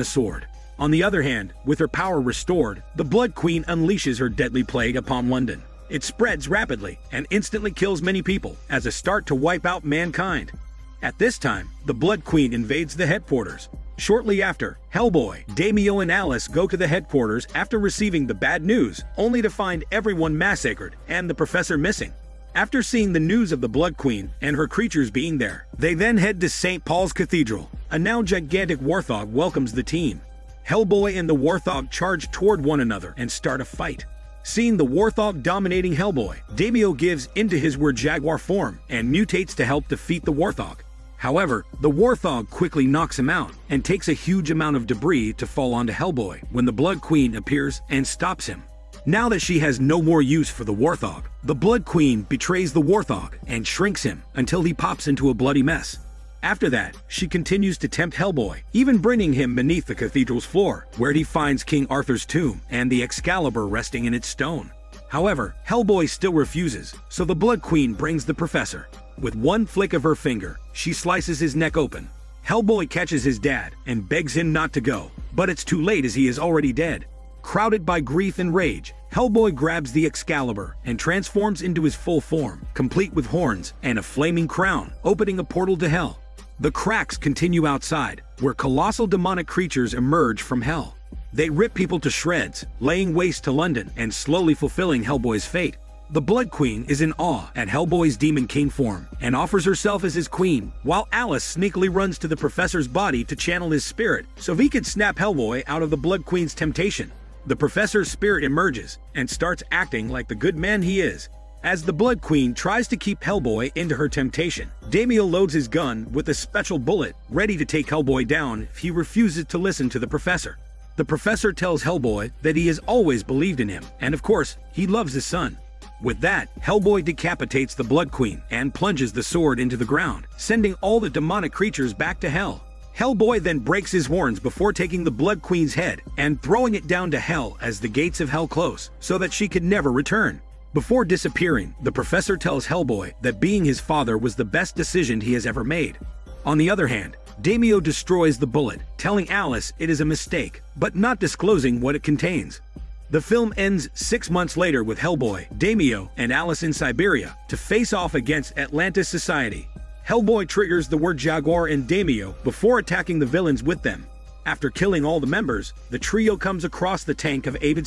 the sword. On the other hand, with her power restored, the Blood Queen unleashes her deadly plague upon London. It spreads rapidly and instantly kills many people as a start to wipe out mankind. At this time, the Blood Queen invades the headquarters. Shortly after, Hellboy, Damio and Alice go to the headquarters after receiving the bad news, only to find everyone massacred and the professor missing. After seeing the news of the Blood Queen and her creatures being there, they then head to St. Paul's Cathedral. A now gigantic Warthog welcomes the team. Hellboy and the Warthog charge toward one another and start a fight. Seeing the Warthog dominating Hellboy, Damio gives into his Were-Jaguar form and mutates to help defeat the Warthog. However, the Warthog quickly knocks him out and takes a huge amount of debris to fall onto Hellboy when the Blood Queen appears and stops him. Now that she has no more use for the Warthog, the Blood Queen betrays the Warthog and shrinks him until he pops into a bloody mess. After that, she continues to tempt Hellboy, even bringing him beneath the cathedral's floor, where he finds King Arthur's tomb and the Excalibur resting in its stone. However, Hellboy still refuses, so the Blood Queen brings the professor. With one flick of her finger, she slices his neck open. Hellboy catches his dad and begs him not to go, but it's too late as he is already dead. Crowded by grief and rage, Hellboy grabs the Excalibur and transforms into his full form, complete with horns and a flaming crown, opening a portal to hell. The cracks continue outside, where colossal demonic creatures emerge from hell. They rip people to shreds, laying waste to London and slowly fulfilling Hellboy's fate. The Blood Queen is in awe at Hellboy's Demon King form and offers herself as his queen, while Alice sneakily runs to the professor's body to channel his spirit so he can snap Hellboy out of the Blood Queen's temptation. The professor's spirit emerges and starts acting like the good man he is. As the Blood Queen tries to keep Hellboy into her temptation, Damio loads his gun with a special bullet, ready to take Hellboy down if he refuses to listen to the professor. The professor tells Hellboy that he has always believed in him, and of course, he loves his son. With that, Hellboy decapitates the Blood Queen and plunges the sword into the ground, sending all the demonic creatures back to hell. Hellboy then breaks his horns before taking the Blood Queen's head and throwing it down to hell as the gates of hell close, so that she could never return. Before disappearing, the professor tells Hellboy that being his father was the best decision he has ever made. On the other hand, Damio destroys the bullet, telling Alice it is a mistake, but not disclosing what it contains. The film ends 6 months later with Hellboy, Damio, and Alice in Siberia to face off against Atlantis Society. Hellboy triggers the Were-Jaguar and Damio before attacking the villains with them. After killing all the members, the trio comes across the tank of Avid